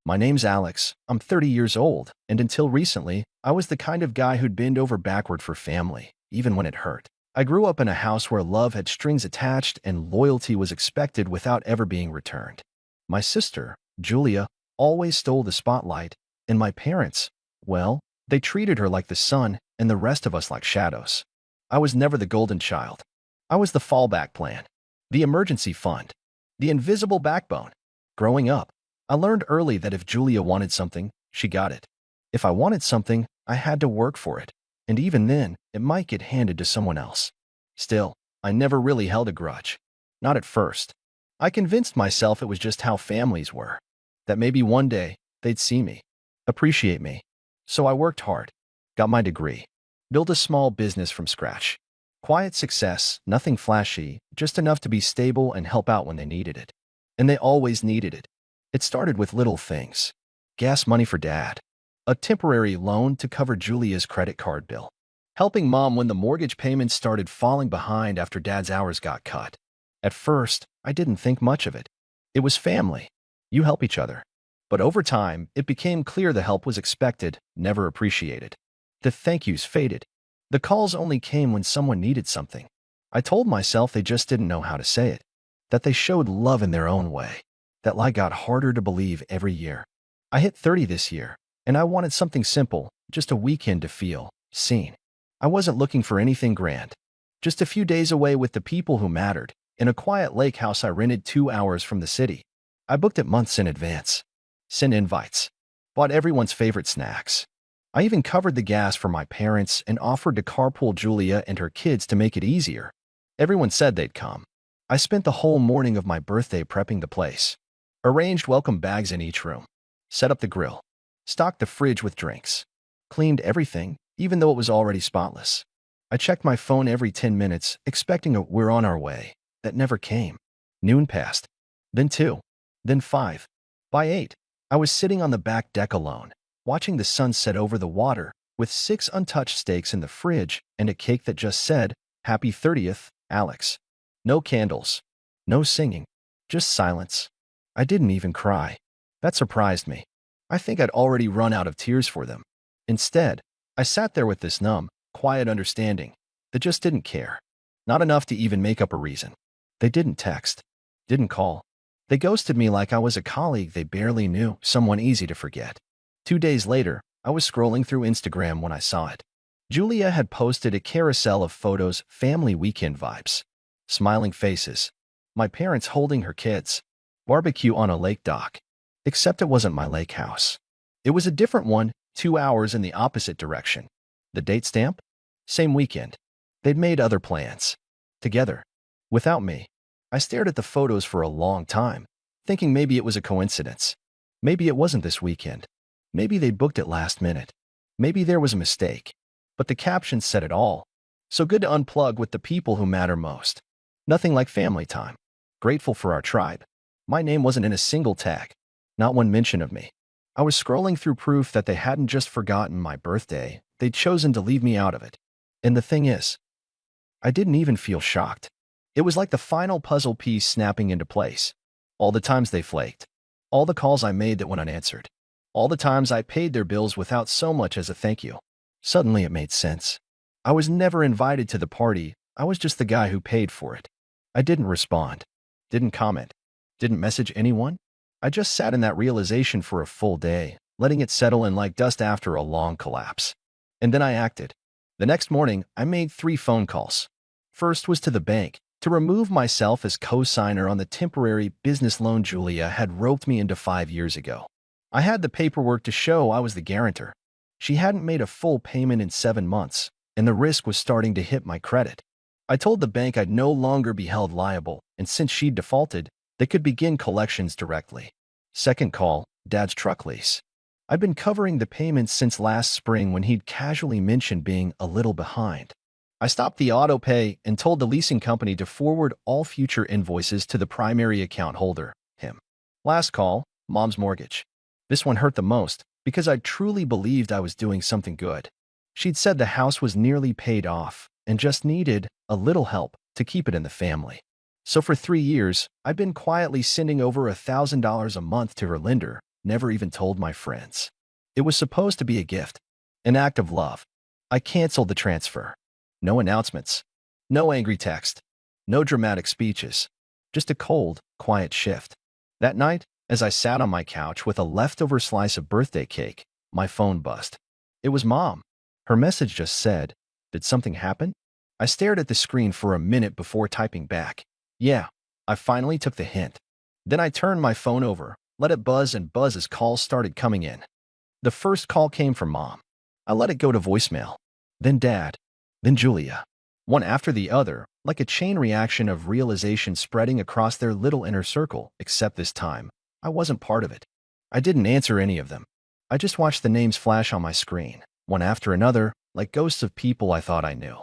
My name's Alex. I'm 30 years old, and until recently, I was the kind of guy who'd bend over backward for family, even when it hurt. I grew up in a house where love had strings attached and loyalty was expected without ever being returned. My sister, Julia, always stole the spotlight, and my parents, well, they treated her like the sun and the rest of us like shadows. I was never the golden child. I was the fallback plan, the emergency fund, the invisible backbone. Growing up, I learned early that if Julia wanted something, she got it. If I wanted something, I had to work for it, and even then, it might get handed to someone else. Still, I never really held a grudge. Not at first. I convinced myself it was just how families were, that maybe one day they'd see me, appreciate me. So I worked hard, got my degree, built a small business from scratch. Quiet success, nothing flashy, just enough to be stable and help out when they needed it. And they always needed it. It started with little things. Gas money for dad, a temporary loan to cover Julia's credit card bill, helping mom when the mortgage payments started falling behind after dad's hours got cut. At first, I didn't think much of it. It was family. You help each other. But over time, it became clear the help was expected, never appreciated. The thank yous faded. The calls only came when someone needed something. I told myself they just didn't know how to say it, that they showed love in their own way. That lie got harder to believe every year. I hit 30 this year, and I wanted something simple, just a weekend to feel seen. I wasn't looking for anything grand. Just a few days away with the people who mattered, in a quiet lake house I rented 2 hours from the city. I booked it months in advance. Sent invites. Bought everyone's favorite snacks. I even covered the gas for my parents and offered to carpool Julia and her kids to make it easier. Everyone said they'd come. I spent the whole morning of my birthday prepping the place. Arranged welcome bags in each room. Set up the grill. Stocked the fridge with drinks. Cleaned everything, even though it was already spotless. I checked my phone every 10 minutes, expecting a "we're on our way" that never came. Noon passed. Then 2. Then 5. By 8, I was sitting on the back deck alone, watching the sun set over the water, with 6 untouched steaks in the fridge and a cake that just said, "Happy 30th, Alex." No candles. No singing. Just silence. I didn't even cry. That surprised me. I think I'd already run out of tears for them. Instead, I sat there with this numb, quiet understanding that just didn't care. Not enough to even make up a reason. They didn't text. Didn't call. They ghosted me like I was a colleague they barely knew, someone easy to forget. 2 days later, I was scrolling through Instagram when I saw it. Julia had posted a carousel of photos, family weekend vibes. Smiling faces. My parents holding her kids. Barbecue on a lake dock. Except it wasn't my lake house. It was a different one, 2 hours in the opposite direction. The date stamp? Same weekend. They'd made other plans. Together. Without me. I stared at the photos for a long time, thinking maybe it was a coincidence. Maybe it wasn't this weekend. Maybe they'd booked it last minute. Maybe there was a mistake. But the caption said it all. So good to unplug with the people who matter most. Nothing like family time. Grateful for our tribe. My name wasn't in a single tag. Not one mention of me. I was scrolling through proof that they hadn't just forgotten my birthday, they'd chosen to leave me out of it. And the thing is, I didn't even feel shocked. It was like the final puzzle piece snapping into place. All the times they flaked. All the calls I made that went unanswered. All the times I paid their bills without so much as a thank you. Suddenly it made sense. I was never invited to the party, I was just the guy who paid for it. I didn't respond. Didn't comment. Didn't message anyone. I just sat in that realization for a full day, letting it settle in like dust after a long collapse. And then I acted. The next morning, I made 3 phone calls. First was to the bank, to remove myself as co-signer on the temporary business loan Julia had roped me into 5 years ago. I had the paperwork to show I was the guarantor. She hadn't made a full payment in 7 months, and the risk was starting to hit my credit. I told the bank I'd no longer be held liable, and since she'd defaulted, they could begin collections directly. Second call, Dad's truck lease. I'd been covering the payments since last spring when he'd casually mentioned being a little behind. I stopped the auto pay and told the leasing company to forward all future invoices to the primary account holder, him. Last call, Mom's mortgage. This one hurt the most because I truly believed I was doing something good. She'd said the house was nearly paid off and just needed a little help to keep it in the family. So for 3 years, I'd been quietly sending over $1,000 a month to her lender, never even told my friends. It was supposed to be a gift, an act of love. I canceled the transfer. No announcements, no angry text, no dramatic speeches, just a cold, quiet shift. That night, as I sat on my couch with a leftover slice of birthday cake, my phone buzzed. It was Mom. Her message just said, "Did something happen?" I stared at the screen for a minute before typing back. Yeah, I finally took the hint. Then I turned my phone over, let it buzz and buzz as calls started coming in. The first call came from Mom. I let it go to voicemail. Then Dad. Then Julia. One after the other, like a chain reaction of realization spreading across their little inner circle, except this time, I wasn't part of it. I didn't answer any of them. I just watched the names flash on my screen, one after another, like ghosts of people I thought I knew.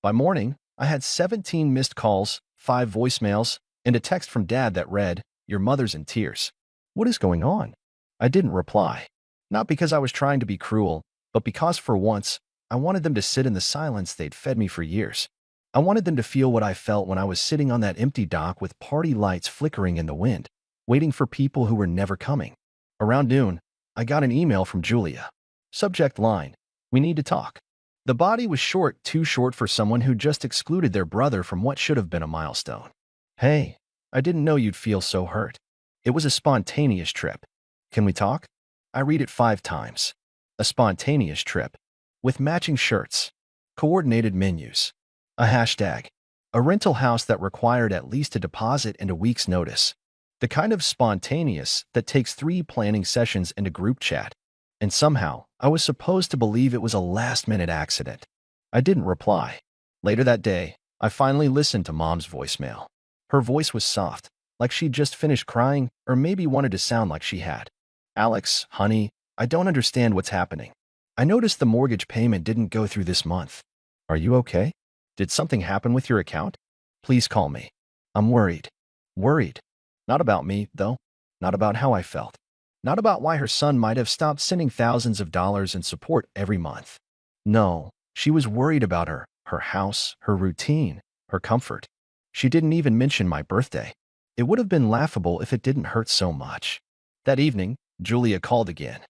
By morning, I had 17 missed calls, 5 voicemails, and a text from Dad that read, "Your mother's in tears." What is going on? I didn't reply. Not because I was trying to be cruel, but because for once, I wanted them to sit in the silence they'd fed me for years. I wanted them to feel what I felt when I was sitting on that empty dock with party lights flickering in the wind, waiting for people who were never coming. Around noon, I got an email from Julia. Subject line, "We need to talk." The body was short, too short for someone who just excluded their brother from what should have been a milestone. "Hey, I didn't know you'd feel so hurt. It was a spontaneous trip. Can we talk?" I read it 5 times. A spontaneous trip. With matching shirts. Coordinated menus. A hashtag. A rental house that required at least a deposit and a week's notice. The kind of spontaneous that takes 3 planning sessions and a group chat. And somehow, I was supposed to believe it was a last-minute accident. I didn't reply. Later that day, I finally listened to Mom's voicemail. Her voice was soft, like she'd just finished crying or maybe wanted to sound like she had. "Alex, honey, I don't understand what's happening. I noticed the mortgage payment didn't go through this month. Are you okay? Did something happen with your account? Please call me. I'm worried." Worried. Not about me, though. Not about how I felt. Not about why her son might have stopped sending thousands of dollars in support every month. No, she was worried about her house, her routine, her comfort. She didn't even mention my birthday. It would have been laughable if it didn't hurt so much. That evening, Julia called again.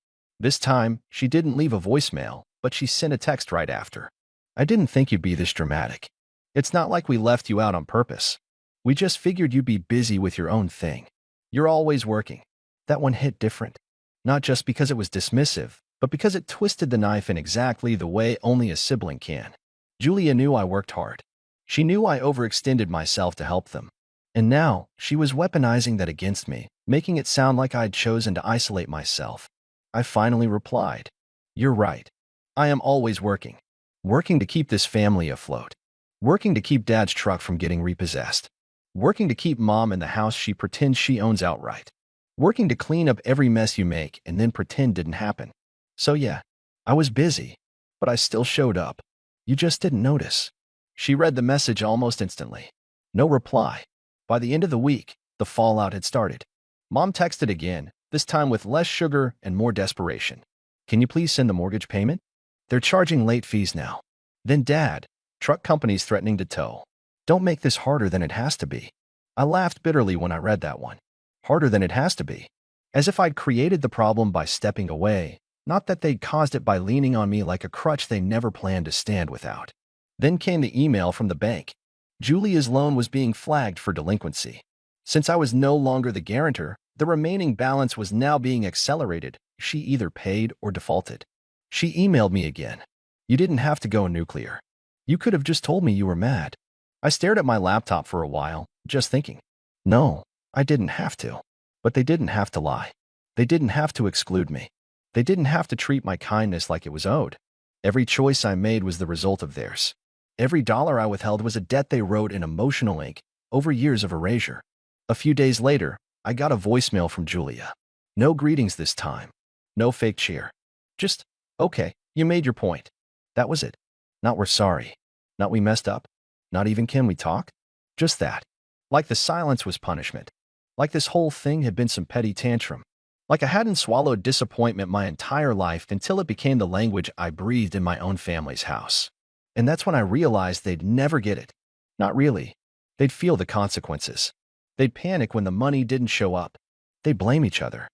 This time, she didn't leave a voicemail, but she sent a text right after. "I didn't think you'd be this dramatic. It's not like we left you out on purpose. We just figured you'd be busy with your own thing. You're always working." That one hit different. Not just because it was dismissive, but because it twisted the knife in exactly the way only a sibling can. Julia knew I worked hard. She knew I overextended myself to help them. And now, she was weaponizing that against me, making it sound like I'd chosen to isolate myself. I finally replied, "You're right. I am always working. Working to keep this family afloat. Working to keep Dad's truck from getting repossessed. Working to keep Mom in the house she pretends she owns outright. Working to clean up every mess you make and then pretend didn't happen. So yeah, I was busy, but I still showed up. You just didn't notice." She read the message almost instantly. No reply. By the end of the week, the fallout had started. Mom texted again, this time with less sugar and more desperation. "Can you please send the mortgage payment? They're charging late fees now." Then Dad, "Truck companies threatening to tow. Don't make this harder than it has to be." I laughed bitterly when I read that one. Harder than it has to be. As if I'd created the problem by stepping away, not that they'd caused it by leaning on me like a crutch they never planned to stand without. Then came the email from the bank. Julia's loan was being flagged for delinquency. Since I was no longer the guarantor, the remaining balance was now being accelerated. She either paid or defaulted. She emailed me again. "You didn't have to go nuclear. You could have just told me you were mad." I stared at my laptop for a while, just thinking. No, I didn't have to. But they didn't have to lie. They didn't have to exclude me. They didn't have to treat my kindness like it was owed. Every choice I made was the result of theirs. Every dollar I withheld was a debt they wrote in emotional ink over years of erasure. A few days later, I got a voicemail from Julia. No greetings this time. No fake cheer. Just, "Okay, you made your point." That was it. Not "we're sorry." Not "we messed up." Not even "can we talk?" Just that. Like the silence was punishment. Like this whole thing had been some petty tantrum. Like I hadn't swallowed disappointment my entire life until it became the language I breathed in my own family's house. And that's when I realized they'd never get it. Not really. They'd feel the consequences. They'd panic when the money didn't show up. They'd blame each other.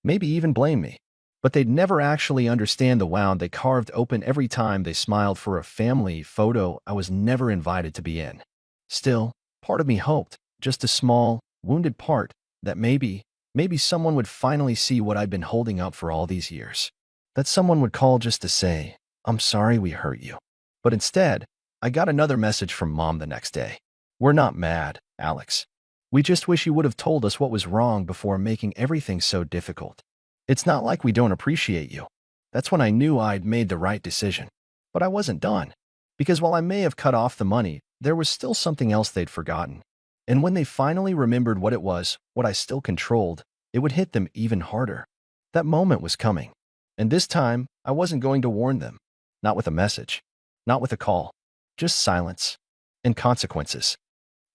maybe even blame me. But they'd never actually understand the wound they carved open every time they smiled for a family photo I was never invited to be in. Still, part of me hoped, just a small, wounded part, that maybe someone would finally see what I'd been holding up for all these years. That someone would call just to say, "I'm sorry we hurt you." But instead, I got another message from Mom the next day. "We're not mad, Alex. We just wish you would have told us what was wrong before making everything so difficult. It's not like we don't appreciate you." That's when I knew I'd made the right decision. But I wasn't done. Because while I may have cut off the money, there was still something else they'd forgotten. And when they finally remembered what it was, what I still controlled, it would hit them even harder. That moment was coming. And this time, I wasn't going to warn them. Not with a message. Not with a call. Just silence. And consequences.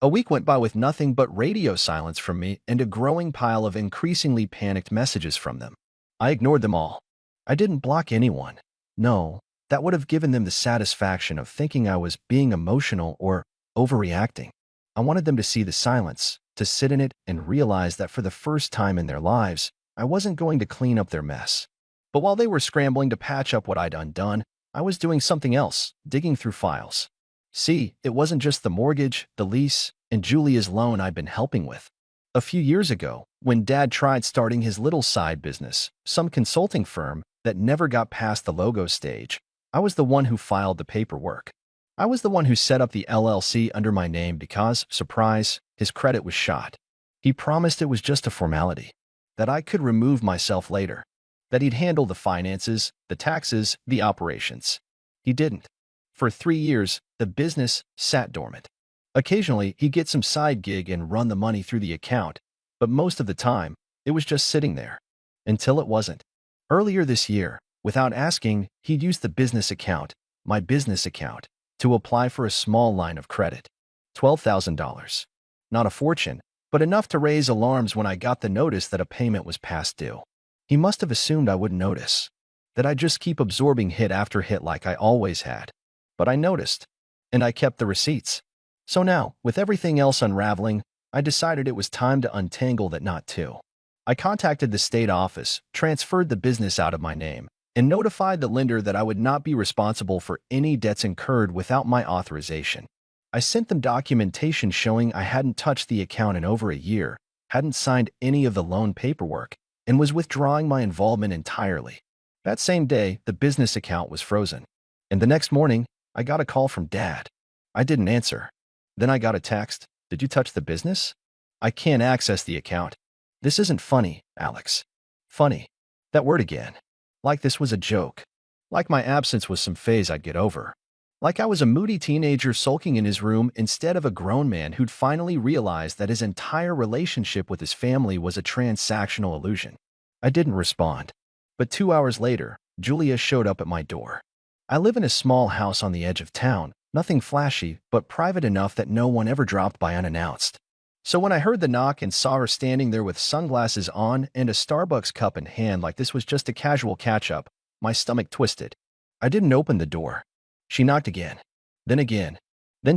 A week went by with nothing but radio silence from me and a growing pile of increasingly panicked messages from them. I ignored them all. I didn't block anyone. No, that would have given them the satisfaction of thinking I was being emotional or overreacting. I wanted them to see the silence, to sit in it and realize that for the first time in their lives, I wasn't going to clean up their mess. But while they were scrambling to patch up what I'd undone, I was doing something else, digging through files. See, it wasn't just the mortgage, the lease, and Julia's loan I'd been helping with. A few years ago, when Dad tried starting his little side business, some consulting firm that never got past the logo stage, I was the one who filed the paperwork. I was the one who set up the LLC under my name because, surprise, his credit was shot. He promised it was just a formality, that I could remove myself later, that he'd handle the finances, the taxes, the operations. He didn't. For 3 years, the business sat dormant. Occasionally, he'd get some side gig and run the money through the account, but most of the time, it was just sitting there. Until it wasn't. Earlier this year, without asking, he'd used the business account, my business account, to apply for a small line of credit. $12,000. Not a fortune, but enough to raise alarms when I got the notice that a payment was past due. He must have assumed I wouldn't notice, that I'd just keep absorbing hit after hit like I always had. But I noticed, and I kept the receipts. So now, with everything else unraveling, I decided it was time to untangle that knot too. I contacted the state office, transferred the business out of my name, and notified the lender that I would not be responsible for any debts incurred without my authorization. I sent them documentation showing I hadn't touched the account in over a year, hadn't signed any of the loan paperwork, and was withdrawing my involvement entirely. That same day, the business account was frozen. And the next morning, I got a call from Dad. I didn't answer. Then I got a text. "Did you touch the business? I can't access the account." This isn't funny, Alex. Funny. That word again. Like this was a joke. Like my absence was some phase I'd get over. Like I was a moody teenager sulking in his room instead of a grown man who'd finally realized that his entire relationship with his family was a transactional illusion. I didn't respond. But 2 hours later, Julia showed up at my door. I live in a small house on the edge of town, nothing flashy, but private enough that no one ever dropped by unannounced. So when I heard the knock and saw her standing there with sunglasses on and a Starbucks cup in hand like this was just a casual catch-up, my stomach twisted. I didn't open the door. She knocked again, then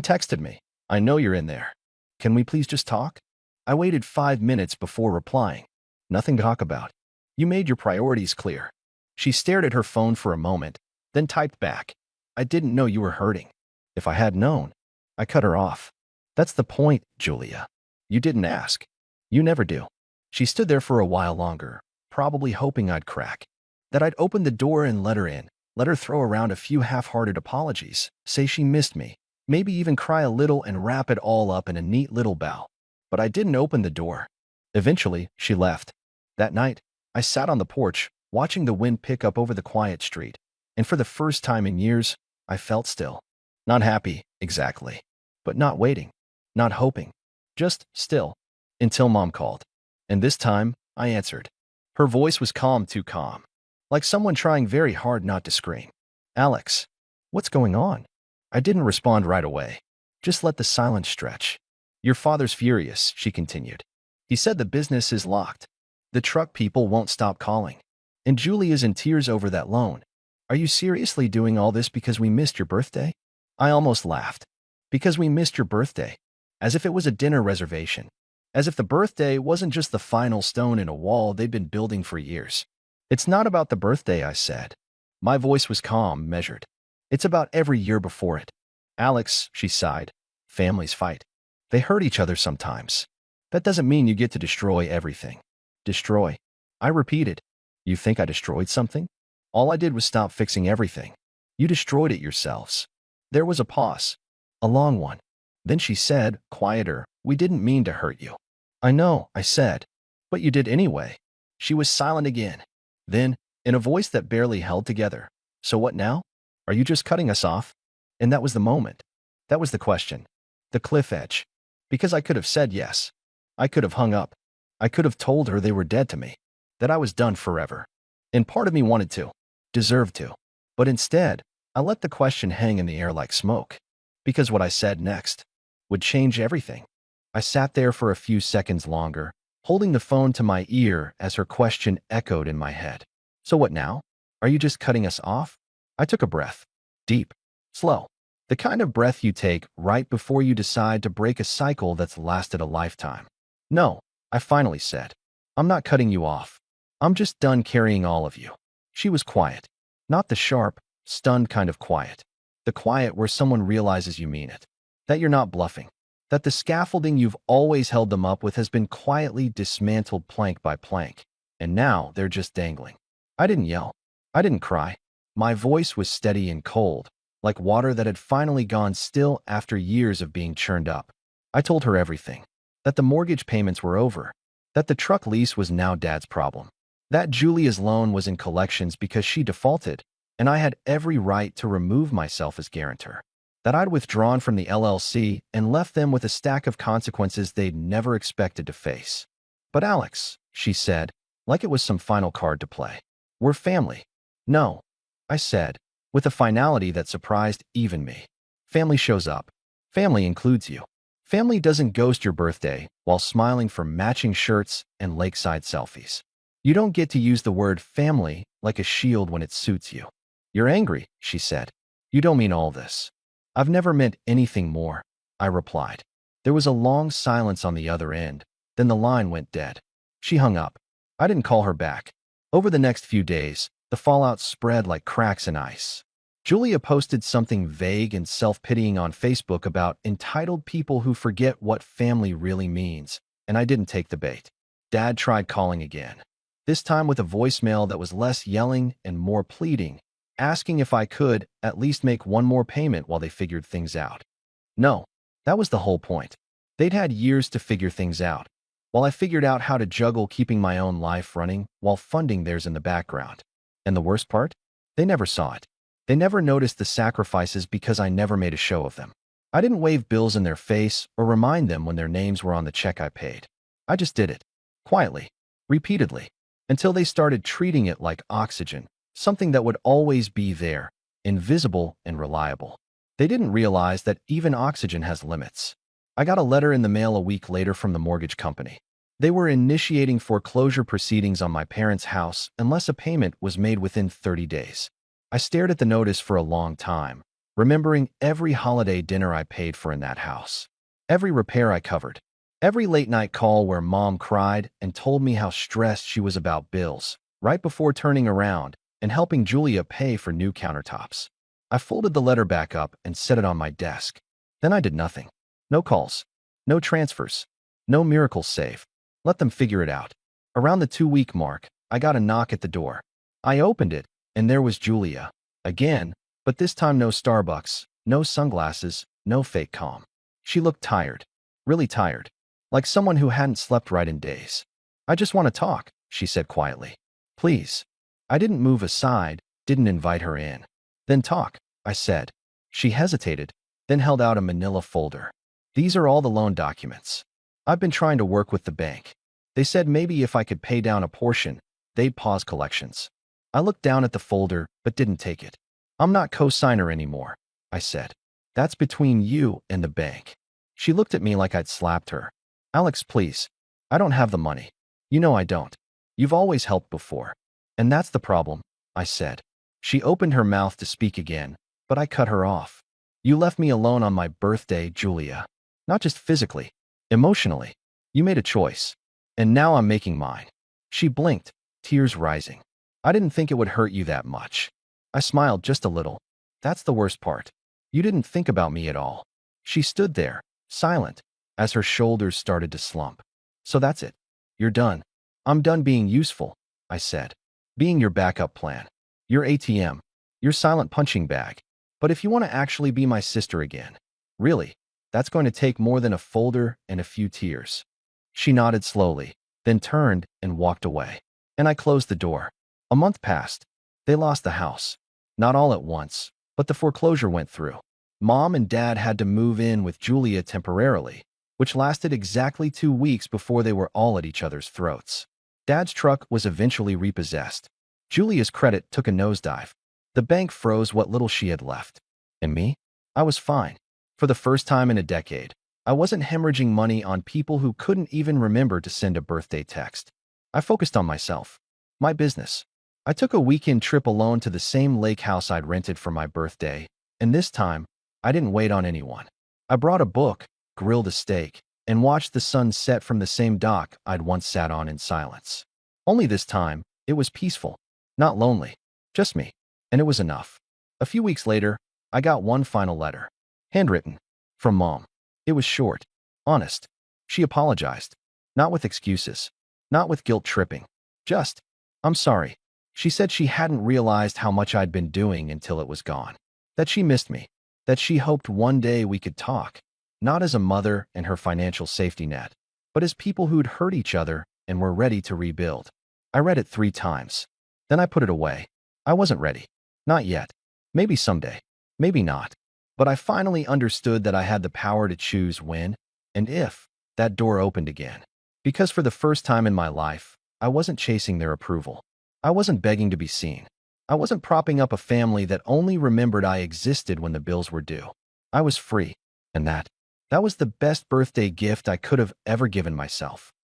texted me. "I know you're in there. Can we please just talk?" I waited 5 minutes before replying. "Nothing to talk about. You made your priorities clear." She stared at her phone for a moment, then typed back, "I didn't know you were hurting." If I had known, I cut her off. That's the point, Julia. You didn't ask. You never do. She stood there for a while longer, probably hoping I'd crack. That I'd open the door and let her in, let her throw around a few half-hearted apologies, say she missed me, maybe even cry a little and wrap it all up in a neat little bow. But I didn't open the door. Eventually, she left. That night, I sat on the porch, watching the wind pick up over the quiet street, and for the first time in years, I felt still. Not happy, exactly. But not waiting. Not hoping. Just still. Until Mom called. And this time, I answered. Her voice was calm, too calm. Like someone trying very hard not to scream. "Alex, what's going on?" I didn't respond right away. Just let the silence stretch. "Your father's furious," she continued. "He said the business is locked. The truck people won't stop calling. And Julia's in tears over that loan. Are you seriously doing all this because we missed your birthday?" I almost laughed. Because we missed your birthday. As if it was a dinner reservation. as if the birthday wasn't just the final stone in a wall they'd been building for years. It's not about the birthday, I said. My voice was calm, measured. It's about every year before it. Alex, she sighed. Families fight. They hurt each other sometimes. That doesn't mean you get to destroy everything. Destroy. I repeated. You think I destroyed something? All I did was stop fixing everything. You destroyed it yourselves. There was a pause. A long one. Then she said, quieter, we didn't mean to hurt you. I know, I said. But you did anyway. She was silent again. Then, in a voice that barely held together, so what now? Are you just cutting us off? And that was the moment. That was the question. The cliff edge. Because I could have said yes. I could have hung up. I could have told her they were dead to me. That I was done forever. And part of me wanted to. Deserved to. But instead, I let the question hang in the air like smoke. Because what I said next would change everything. I sat there for a few seconds longer, holding the phone to my ear as her question echoed in my head. So what now? Are you just cutting us off? I took a breath. Deep. Slow. The kind of breath you take right before you decide to break a cycle that's lasted a lifetime. No, I finally said. I'm not cutting you off. I'm just done carrying all of you. She was quiet. Not the sharp, stunned kind of quiet. The quiet where someone realizes you mean it. That you're not bluffing. That the scaffolding you've always held them up with has been quietly dismantled plank by plank. And now they're just dangling. I didn't yell. I didn't cry. My voice was steady and cold, like water that had finally gone still after years of being churned up. I told her everything. That the mortgage payments were over. That the truck lease was now Dad's problem. That Julia's loan was in collections because she defaulted, and I had every right to remove myself as guarantor. That I'd withdrawn from the LLC and left them with a stack of consequences they'd never expected to face. But Alex, she said, like it was some final card to play. We're family. No, I said, with a finality that surprised even me. Family shows up. Family includes you. Family doesn't ghost your birthday while smiling for matching shirts and lakeside selfies. You don't get to use the word family like a shield when it suits you. You're angry, she said. You don't mean all this. I've never meant anything more, I replied. There was a long silence on the other end. Then the line went dead. She hung up. I didn't call her back. Over the next few days, the fallout spread like cracks in ice. Julia posted something vague and self-pitying on Facebook about entitled people who forget what family really means, and I didn't take the bait. Dad tried calling again. This time with a voicemail that was less yelling and more pleading, asking if I could at least make one more payment while they figured things out. No, that was the whole point. They'd had years to figure things out, while I figured out how to juggle keeping my own life running while funding theirs in the background. And the worst part? They never saw it. They never noticed the sacrifices because I never made a show of them. I didn't wave bills in their face or remind them when their names were on the check I paid. I just did it. Quietly. Repeatedly. Until they started treating it like oxygen, something that would always be there, invisible and reliable. They didn't realize that even oxygen has limits. I got a letter in the mail a week later from the mortgage company. They were initiating foreclosure proceedings on my parents' house unless a payment was made within 30 days. I stared at the notice for a long time, remembering every holiday dinner I paid for in that house, every repair I covered, every late-night call where Mom cried and told me how stressed she was about bills, right before turning around and helping Julia pay for new countertops. I folded the letter back up and set it on my desk. Then I did nothing. No calls. No transfers. No miracle save. Let them figure it out. Around the 2-week mark, I got a knock at the door. I opened it, and there was Julia. Again, but this time no Starbucks, no sunglasses, no fake calm. She looked tired. Really tired. Like someone who hadn't slept right in days. I just want to talk, she said quietly. Please. I didn't move aside, didn't invite her in. Then talk, I said. She hesitated, then held out a manila folder. These are all the loan documents. I've been trying to work with the bank. They said maybe if I could pay down a portion, they'd pause collections. I looked down at the folder, but didn't take it. I'm not co-signer anymore, I said. That's between you and the bank. She looked at me like I'd slapped her. Alex, please. I don't have the money. You know I don't. You've always helped before. And that's the problem, I said. She opened her mouth to speak again, but I cut her off. You left me alone on my birthday, Julia. Not just physically, emotionally. You made a choice. And now I'm making mine. She blinked, tears rising. I didn't think it would hurt you that much. I smiled just a little. That's the worst part. You didn't think about me at all. She stood there, silent, as her shoulders started to slump. So that's it. You're done. I'm done being useful, I said. Being your backup plan. Your ATM. Your silent punching bag. But if you want to actually be my sister again, really, that's going to take more than a folder and a few tears. She nodded slowly, then turned and walked away. And I closed the door. A month passed. They lost the house. Not all at once, but the foreclosure went through. Mom and Dad had to move in with Julia temporarily, which lasted exactly 2 weeks before they were all at each other's throats. Dad's truck was eventually repossessed. Julia's credit took a nosedive. The bank froze what little she had left. And me? I was fine. For the first time in a decade, I wasn't hemorrhaging money on people who couldn't even remember to send a birthday text. I focused on myself, my business. I took a weekend trip alone to the same lake house I'd rented for my birthday, and this time, I didn't wait on anyone. I brought a book, grilled a steak, and watched the sun set from the same dock I'd once sat on in silence. Only this time, it was peaceful, not lonely, just me, and it was enough. A few weeks later, I got one final letter, handwritten, from Mom. It was short, honest. She apologized, not with excuses, not with guilt tripping, just, I'm sorry. She said she hadn't realized how much I'd been doing until it was gone, that she missed me, that she hoped one day we could talk, not as a mother and her financial safety net, but as people who'd hurt each other and were ready to rebuild. I read it 3 times. Then I put it away. I wasn't ready. Not yet. Maybe someday. Maybe not. But I finally understood that I had the power to choose when, and if, that door opened again. Because for the first time in my life, I wasn't chasing their approval. I wasn't begging to be seen. I wasn't propping up a family that only remembered I existed when the bills were due. I was free. And that was the best birthday gift I could have ever given myself.